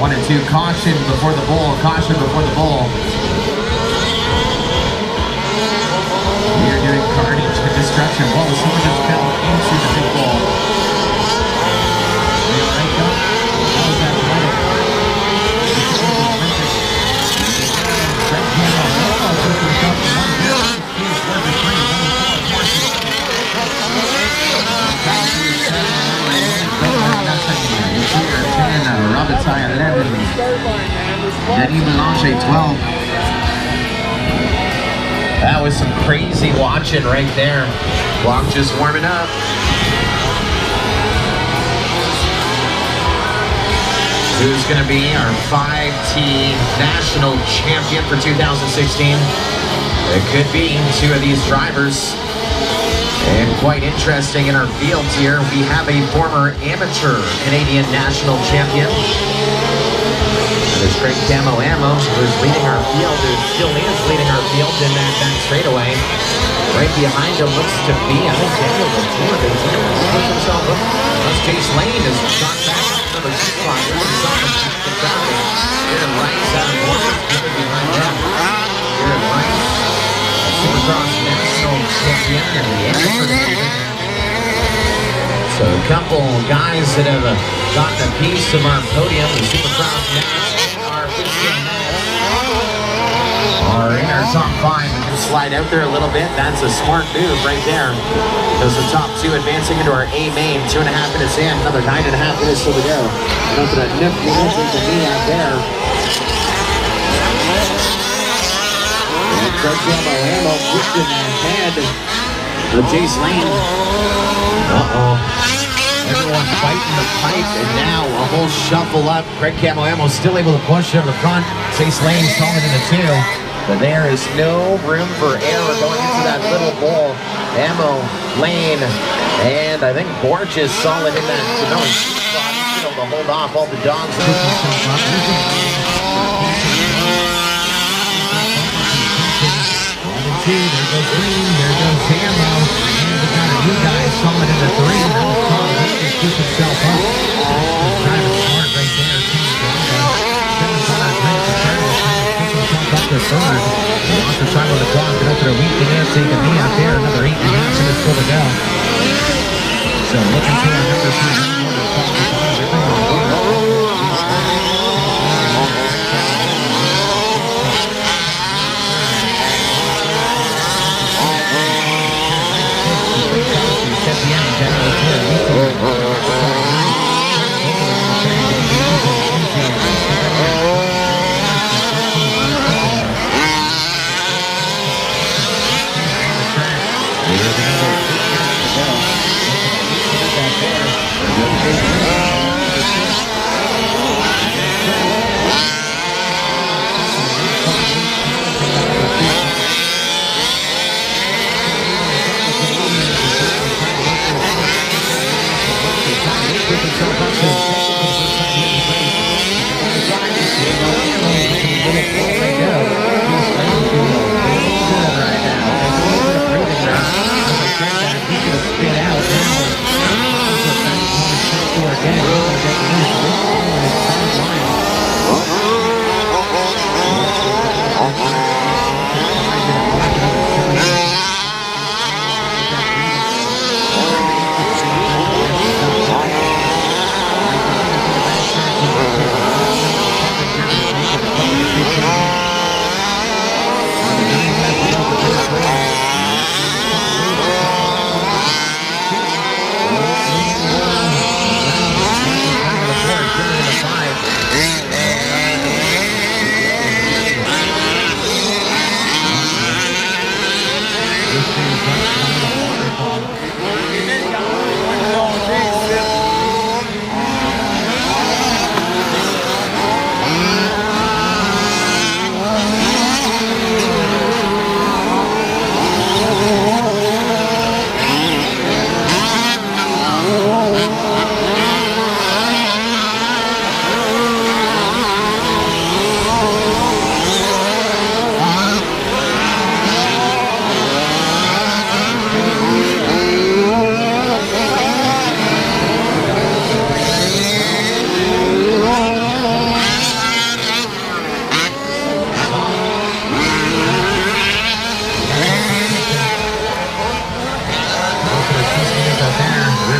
1 and 2. Caution before the bull. Caution before the bull. We are doing carnage and destruction. Whoa, someone just fell into the big bull. Are you alright, Doug? That was athletic. Red Camo. Oh, took himself to 1 2. He's 1 to 3. 1 4. Robitaille 11, Denis Belanger 12. That was some crazy watching right there. Block just warming up. Who's going to be our 5T national champion for 2016? It could be 2 of these drivers. And quite interesting in our fields here, we have a former amateur Canadian national champion. That is Craig Camo Ammo, who's leading our field, who still is leading our field in that straightaway. Right behind him looks to be, I think Daniel Latour has pushed himself up. That's Chase Lane has gone back to the spot. He's on the traffic. Here in Rice, Adam Morgan, behind him. Here in Rice. Supercross national champion in the amateur division. So a couple guys that have gotten a piece of our podium, the Supercross Nats, our 15 are in our top 5. We can slide out there a little bit. That's a smart move right there. Those are the top 2 advancing into our A main. 2.5 minutes in, another 9.5 minutes till we go. Nothing to nip me out there. Craig Camo Ammo pushed in the head of Chase Lane. Everyone fighting the pipe, and now a whole shuffle up. Craig Camo Ammo still able to push to the front. Chase Lane solid in the 2. But there is no room for error going into that little bowl. Ammo, Lane, and I think Borch is solid in that. So no, he's able to hold off all the dogs. There goes Green, there goes Camo, and we got a new guy solid in the 3. That was Tom Hayes push himself up. Driving smart right there. Simmons on that ring for Charlie, push himself up to 3rd. Wants to try with the clock, and up to a week to get taking me out there. Another 8.5 minutes still to go. So looking for our number 2.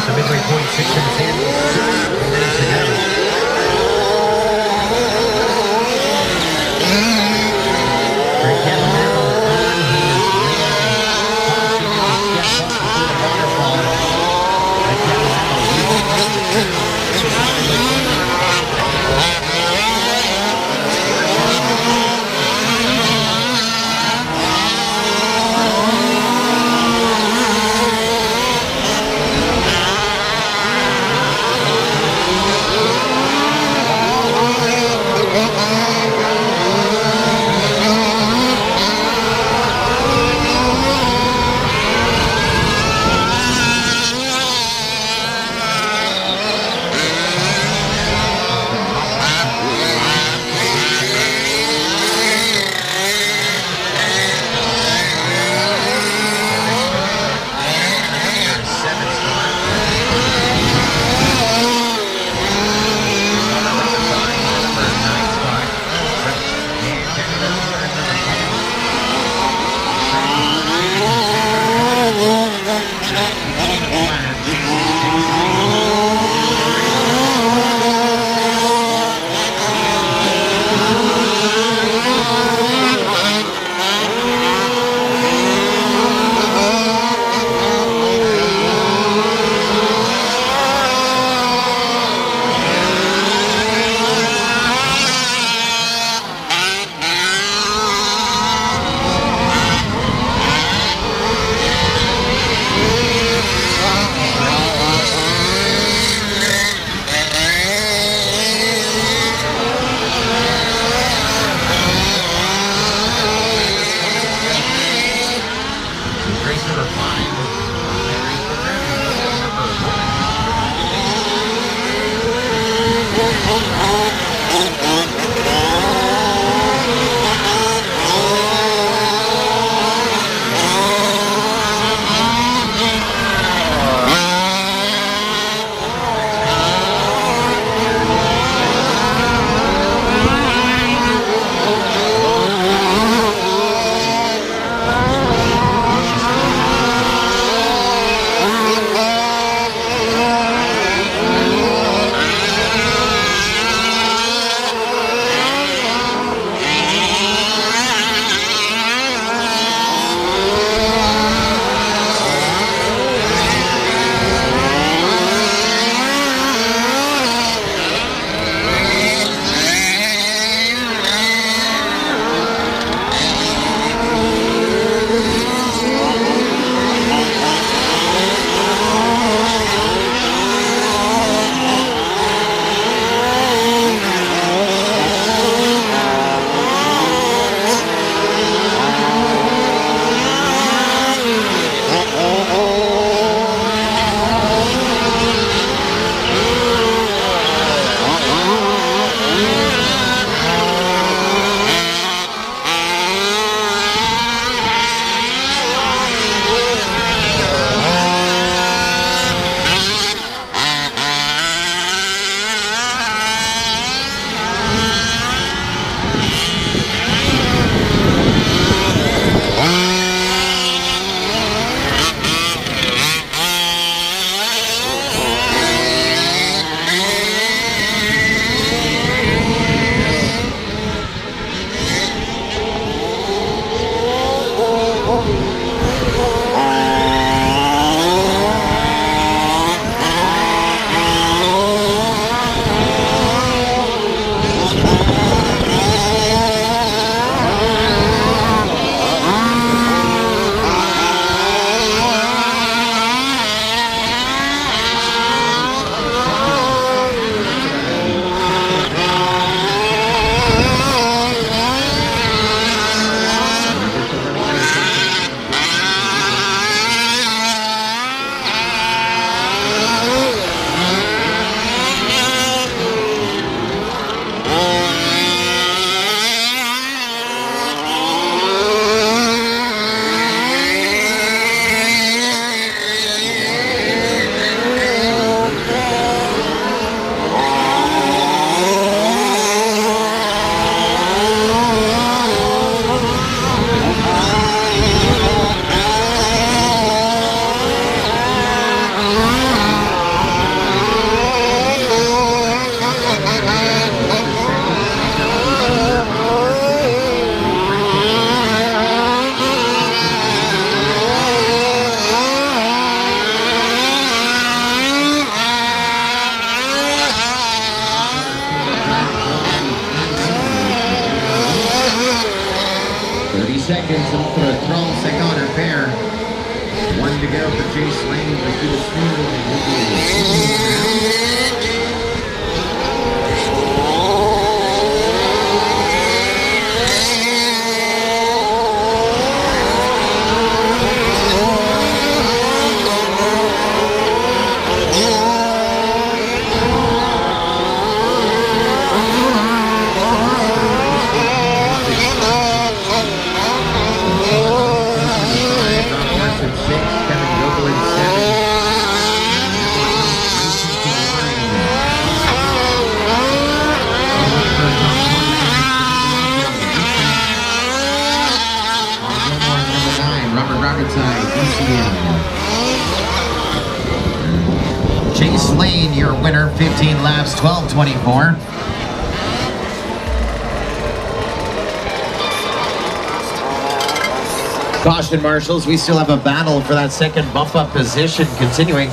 minutes, the midway point, 6 minutes in, 3 minutes to go. For Calamero on his way. Step up before the waterfall. Chase Lane, your winner, 15 laps, 12:24. Caution marshals, we still have a battle for that second bump up position continuing.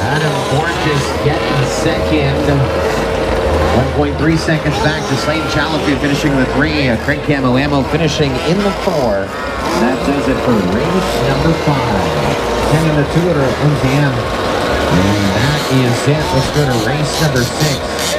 Adam Borges getting second. 1.3 seconds back to Slane Challenger finishing the 3. Craig Camoamo finishing in the 4. That does it for race number 5. 10 in the 2 at MGM. And that is it. Let's go to race number 6.